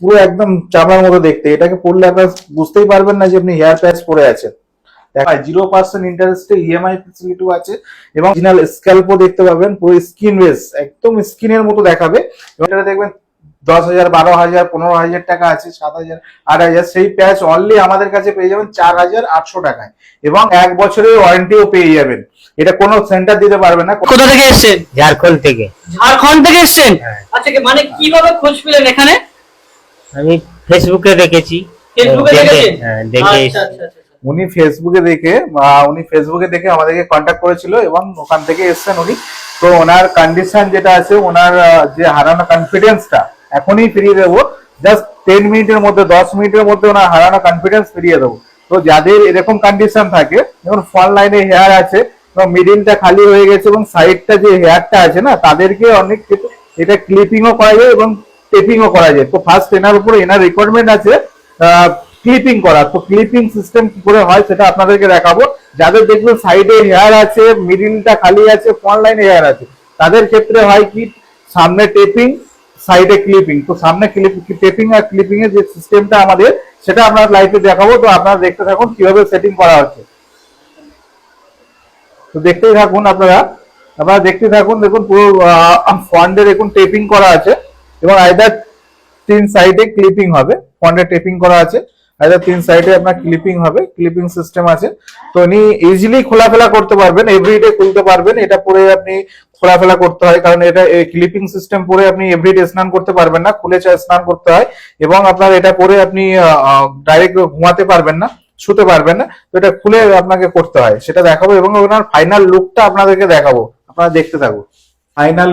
পুরো একদম চামড়ার মতো দেখতে, এটাকে পড়লে আপনারা বুঝতেই পারবেন না যে আপনি হেয়ার প্যাচ পরে আছেন। 0% ইন্টারেস্টে ইএমআই ফেসিলিটিও আছে এবং অরিজিনাল স্ক্যাল্পও দেখতে পাবেন, পুরো স্কিন বেস একদম স্কিনের মতো দেখাবে। এবং এটা দেখবেন 10,000, 12,000, 15,000 টাকা আছে, 7,000, 8,000, সেই প্যাচ অনলি আমাদের কাছে পেয়ে যাবেন 4,800 টাকায় এবং 1 বছরের ওয়ারেন্টিও পেয়ে যাবেন। এটা কোনো সেন্টার দিতে পারবে না। কোথা থেকে এসেছেন? ঝাড়খণ্ড থেকে। ঝাড়খণ্ড থেকে এসেছেন? হ্যাঁ। আচ্ছা, মানে কিভাবে খোঁজ পেলেন এখানে? আমি ফেসবুকে দেখেছি। ফেসবুকে দেখেছেন? দেখে আচ্ছা আচ্ছা আচ্ছা। উনি ফেসবুকে দেখে আমাদেরকে কন্ট্যাক্ট করেছিল এবং ওখান থেকে এসেছেন উনি। তো ওনার কন্ডিশন যেটা আছে, ওনার যে হারানো কনফিডেন্সটা এখনই ফিরিয়ে দেবো, জাস্ট 10 মিনিটের মধ্যে, 10 মিনিটের মধ্যে ওনার হারানো কনফিডেন্স ফিরিয়ে দেবো। তো যাদের এরকম কন্ডিশন থাকে, যেমন ফ্রন্ট লাইনে হেয়ার আছে এবং মিডিলটা খালি হয়ে গেছে এবং সাইডটা যে হেয়ারটা আছে না, তাদেরকে অনেক এটা ক্লিপিংও করা যায় এবং টেপিংও করা যায়। তো ফার্স্ট এনার উপরে এনার রিকোয়ারমেন্ট আছে ক্লিপিং করা। তো ক্লিপিং সিস্টেম কি করে হয় সেটা আপনাদেরকে দেখাবো। যাদের দেখবেন সাইডে হেয়ার আছে, মিডিলটা খালি আছে, ফ্রন্ট লাইনে হেয়ার আছে, তাদের ক্ষেত্রে হয় কি সামনে টেপিং, সাইডে ক্লিপিং। তো সামনে টেপিং আর ক্লিপিং এর যে সিস্টেমটা আমাদের, সেটা আপনার লাইভে দেখাবো। তো আপনারা দেখতে থাকুন কিভাবে সেটিং করা হচ্ছে। তো দেখতেই থাকুন আপনারা দেখতে থাকুন। দেখুন পুরো ফ্রন্টে দেখুন টেপিং করা আছে এবং আইদার 3 সাইডে ক্লিপিং হবে। ফ্রন্টে টেপিং করা আছে, আইদার 3 সাইডে আপনার ক্লিপিং হবে, ক্লিপিং সিস্টেম আছে। তো উনি ইজিলি খোলাফেলা করতে পারবেন, এভরিডে খুলতে পারবেন। এটা পরে আপনি খোলাফেলা করতে হয়, কারণ এটা ক্লিপিং সিস্টেম পরে আপনি এভরিডে স্নান করতে পারবেন না, খুলে স্নান করতে হয়। এবং আপনার এটা পরে আপনি ডাইরেক্ট ঘুমাতে পারবেন না, শুতে পারবেন না। তো এটা খুলে আপনাকে করতে হয়, সেটা দেখাবো এবং ওনার ফাইনাল লুকটা আপনাদেরকে দেখাবো। আপনারা দেখতে থাকুন। ফাইনাল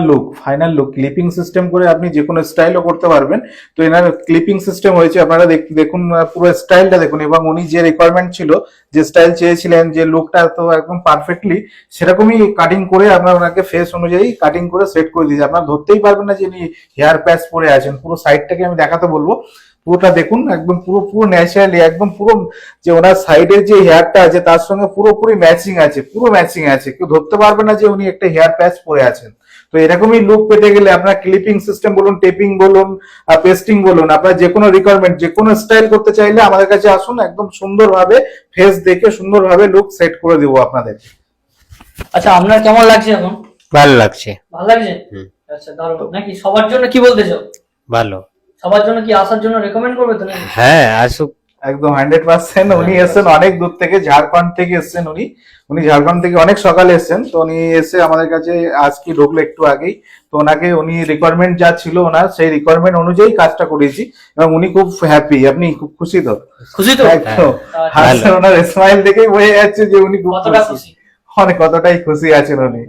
লুক ক্লিপিং সিস্টেম করে আপনি যে কোনো স্টাইলও করতে পারবেন। তো এনার ক্লিপিং সিস্টেম হয়েছে, আপনারা দেখুন পুরো স্টাইলটা দেখুন। এবং উনি যে রিকোয়ারমেন্ট ছিল, যে স্টাইল চেয়েছিলেন, যে লুকটা তো একদম পারফেক্টলি সেরকমই কাটিং করে আপনার ওনাকে ফেস অনুযায়ী কাটিং করে সেট করে দিয়েছে। আপনারা ধরতেই পারবেন না যে উনি হেয়ার প্যাচ পরে আছেন। পুরো সাইডটাকে আমি দেখাতে বলবো, পুরোটা দেখুন একদম পুরো ন্যাচারালি, একদম পুরো যে ওনার সাইডের যে হেয়ারটা আছে তার সঙ্গে পুরোপুরি ম্যাচিং আছে, পুরো ম্যাচিং আছে। কেউ ধরতে পারবে না যে উনি একটা হেয়ার প্যাচ পরে আছেন। তো এরকমই লুক পেতে গেলে আপনার ক্লিপিং সিস্টেম বলুন, টেপিং বলুন, পেস্টিং বলুন, আপনার যে কোনো রিকোয়ারমেন্ট, যে কোনো স্টাইল করতে চাইলে আমাদের কাছে আসুন, একদম সুন্দরভাবে ফেস দেখে সুন্দরভাবে লুক সেট করে দেবো আপনাদের। আচ্ছা, আপনার কেমন লাগছে এখন? ভালো লাগছে। ভালো লাগছে? আচ্ছা, দারুণ। নাকি সবার জন্য কি বলতে চাও? ভালো। সবার জন্য কি আসার জন্য রেকমেন্ড করবে তো? হ্যাঁ, আসুক। একদম 100%। উনি এসেছেন অনেক দূর থেকে, ঝাড়খণ্ড থেকে এসেছেন উনি ঝাড়খণ্ড থেকে অনেক সকালে এসেছেন। তো উনি এসে আমাদের কাছে আজকে ঢুকলো একটু আগেই। তো ওনাকে উনি রিকোয়ারমেন্ট যা ছিল ওনার, সেই রিকোয়ারমেন্ট অনুযায়ী কাজটা করেছি এবং উনি খুব হ্যাপি। আপনি খুব খুশি তো? খুশি তো? একদম। ওনার স্মাইল দেখেই বোঝা যাচ্ছে যে উনি খুব কতটা খুশি। কতটাই খুশি আছেন উনি।